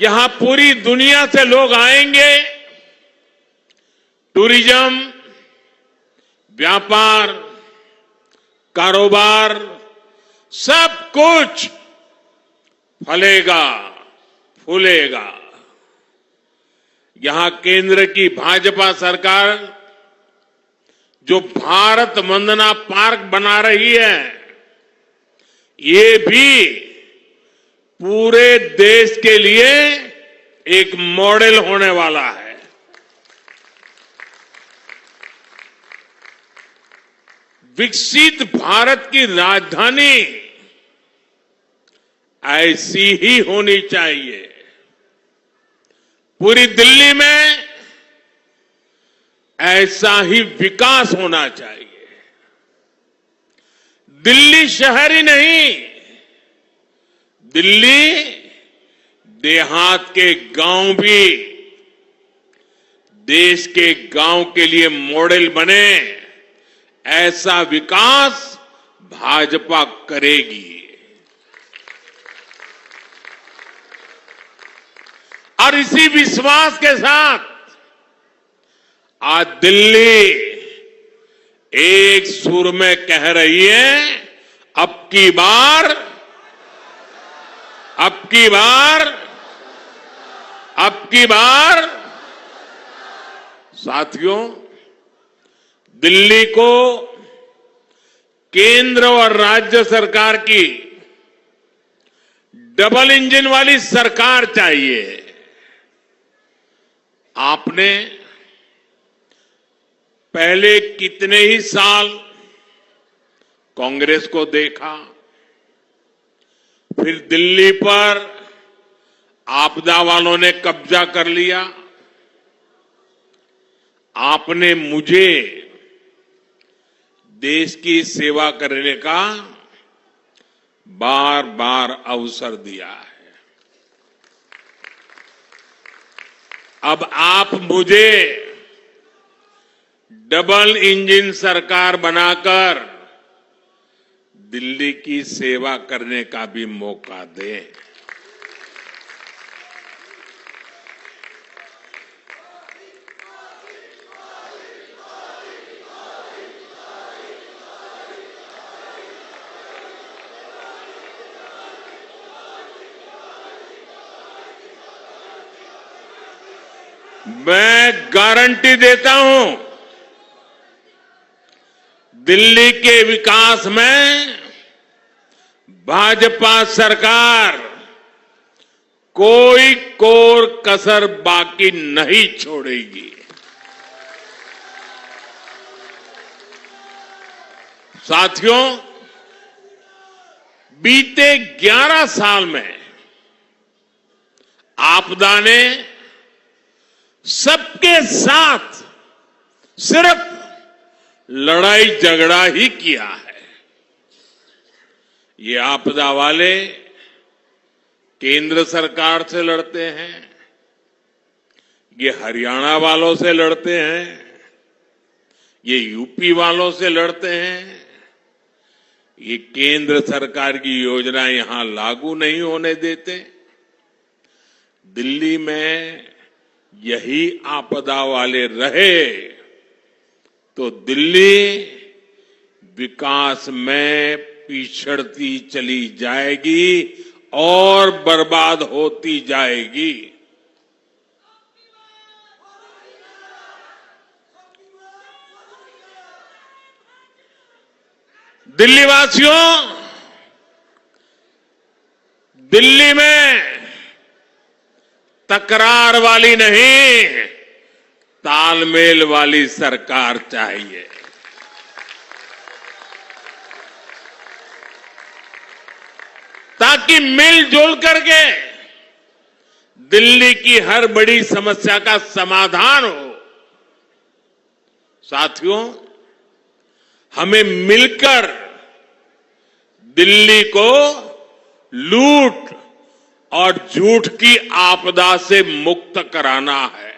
यहां पूरी दुनिया से लोग आएंगे। टूरिज्म, व्यापार, कारोबार, सब कुछ फलेगा, फूलेगा। यहां केंद्र की भाजपा सरकार जो भारत वंदना पार्क बना रही है, ये भी पूरे देश के लिए एक मॉडल होने वाला है। विकसित भारत की राजधानी ऐसी ही होनी चाहिए। पूरी दिल्ली में ऐसा ही विकास होना चाहिए। दिल्ली शहर ही नहीं, दिल्ली देहात के गांव भी देश के गांव के लिए मॉडल बने, ऐसा विकास भाजपा करेगी। और इसी विश्वास के साथ आज दिल्ली एक सुर में कह रही है, अब की बार, अब की बार, अब की बार। साथियों, दिल्ली को केंद्र और राज्य सरकार की डबल इंजन वाली सरकार चाहिए। आपने पहले कितने ही साल कांग्रेस को देखा, फिर दिल्ली पर आपदा वालों ने कब्जा कर लिया। आपने मुझे देश की सेवा करने का बार बार अवसर दिया है। अब आप मुझे डबल इंजन सरकार बनाकर दिल्ली की सेवा करने का भी मौका दें। मैं गारंटी देता हूं, दिल्ली के विकास में भाजपा सरकार कोई कोर कसर बाकी नहीं छोड़ेगी। साथियों, बीते 11 साल में आपदा ने सबके साथ सिर्फ लड़ाई झगड़ा ही किया है। ये आपदा वाले केंद्र सरकार से लड़ते हैं, ये हरियाणा वालों से लड़ते हैं, ये यूपी वालों से लड़ते हैं। ये केंद्र सरकार की योजना यहां लागू नहीं होने देते। दिल्ली में यही आपदा वाले रहे तो दिल्ली विकास में पिछड़ती चली जाएगी और बर्बाद होती जाएगी। दिल्ली वासियों, दिल्ली में तकरार वाली नहीं, तालमेल वाली सरकार चाहिए। ताकि मिलजुल करके दिल्ली की हर बड़ी समस्या का समाधान हो। साथियों, हमें मिलकर दिल्ली को लूट और झूठ की आपदा से मुक्त कराना है।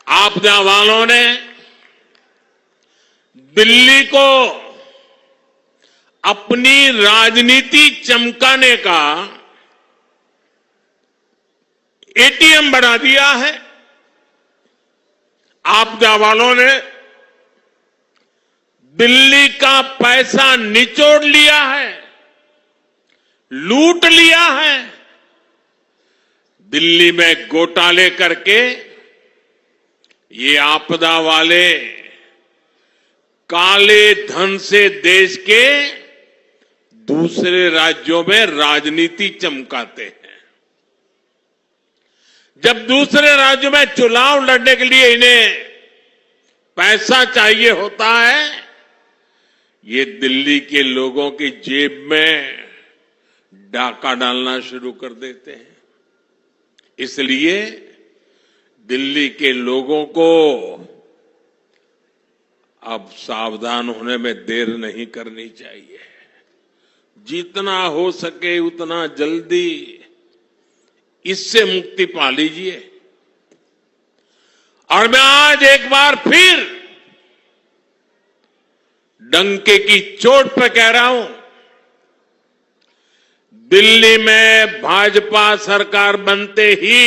आपदा वालों ने दिल्ली को अपनी राजनीति चमकाने का एटीएम बना दिया है। आपदा वालों ने दिल्ली का पैसा निचोड़ लिया है, लूट लिया है। दिल्ली में घोटाले करके ये आपदा वाले काले धन से देश के दूसरे राज्यों में राजनीति चमकाते हैं। जब दूसरे राज्यों में चुनाव लड़ने के लिए इन्हें पैसा चाहिए होता है, ये दिल्ली के लोगों की जेब में डाका डालना शुरू कर देते हैं। इसलिए दिल्ली के लोगों को अब सावधान होने में देर नहीं करनी चाहिए। जितना हो सके उतना जल्दी इससे मुक्ति पा लीजिए। और मैं आज एक बार फिर डंके की चोट पर कह रहा हूं, दिल्ली में भाजपा सरकार बनते ही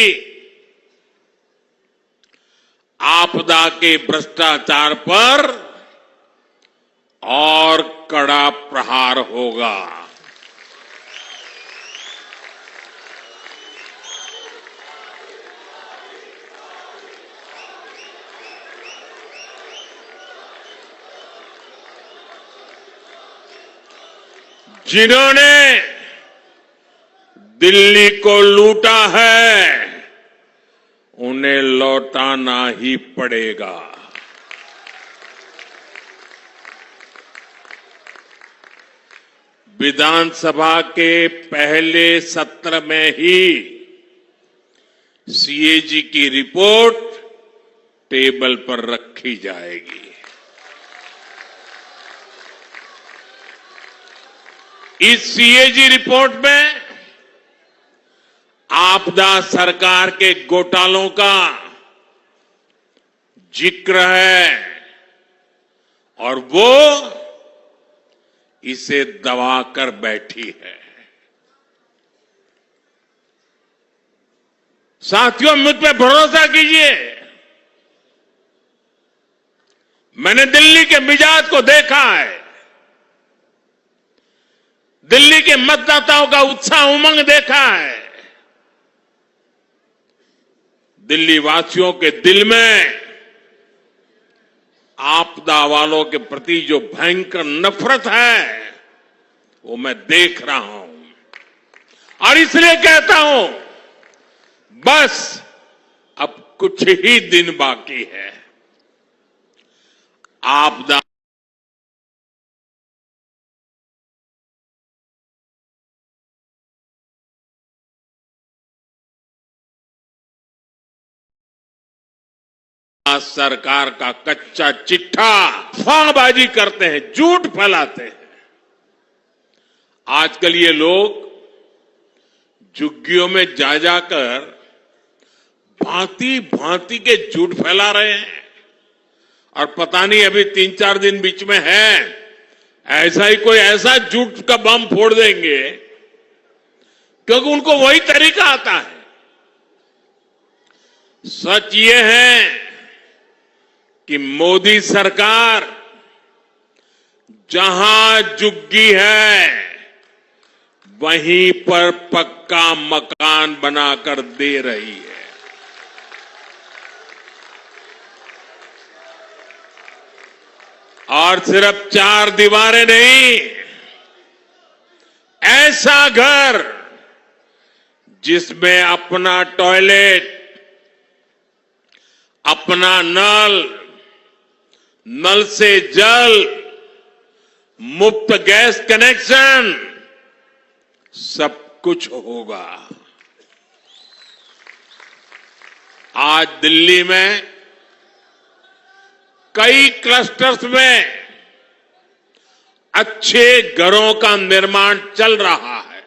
आपदा के भ्रष्टाचार पर और कड़ा प्रहार होगा। जिन्होंने दिल्ली को लूटा है उन्हें लौटाना ही पड़ेगा। विधानसभा के पहले सत्र में ही सीएजी की रिपोर्ट टेबल पर रखी जाएगी। इस सीएजी रिपोर्ट में आपदा सरकार के घोटालों का जिक्र है और वो इसे दबाकर बैठी है। साथियों, मुझ पे भरोसा कीजिए, मैंने दिल्ली के मिजाज को देखा है, दिल्ली के मतदाताओं का उत्साह उमंग देखा है। दिल्ली वासियों के दिल में आपदा वालों के प्रति जो भयंकर नफरत है वो मैं देख रहा हूं और इसलिए कहता हूं, बस अब कुछ ही दिन बाकी है। आपदा सरकार का कच्चा चिट्ठा अफवाहबाजी करते हैं, झूठ फैलाते हैं। आजकल ये लोग झुग्गियों में जा जाकर भांति भांति के झूठ फैला रहे हैं और पता नहीं अभी 3-4 दिन बीच में है, ऐसा ही कोई ऐसा झूठ का बम फोड़ देंगे क्योंकि उनको वही तरीका आता है। सच ये है कि मोदी सरकार जहां झुग्गी है वहीं पर पक्का मकान बनाकर दे रही है। और सिर्फ 4 दीवारें नहीं, ऐसा घर जिसमें अपना टॉयलेट, अपना नल से जल, मुफ्त गैस कनेक्शन, सब कुछ होगा। आज दिल्ली में कई क्लस्टर्स में अच्छे घरों का निर्माण चल रहा है।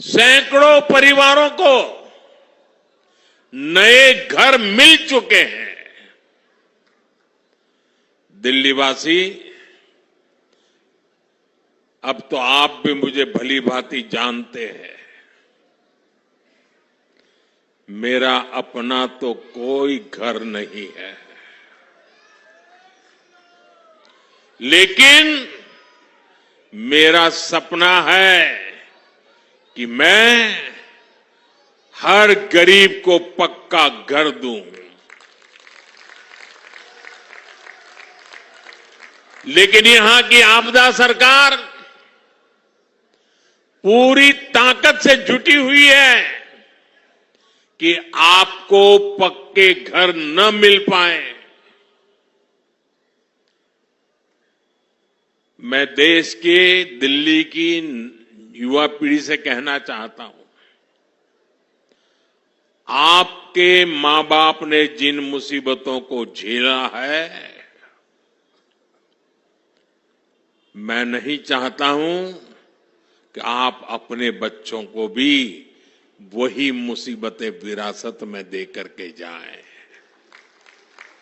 सैकड़ों परिवारों को नए घर मिल चुके हैं। दिल्लीवासी अब तो आप भी मुझे भली भांति जानते हैं, मेरा अपना तो कोई घर नहीं है, लेकिन मेरा सपना है कि मैं हर गरीब को पक्का घर दूं। लेकिन यहां की आपदा सरकार पूरी ताकत से जुटी हुई है कि आपको पक्के घर न मिल पाए। मैं देश के, दिल्ली की युवा पीढ़ी से कहना चाहता हूं, आपके मां बाप ने जिन मुसीबतों को झेला है, मैं नहीं चाहता हूं कि आप अपने बच्चों को भी वही मुसीबतें विरासत में दे करके जाएं।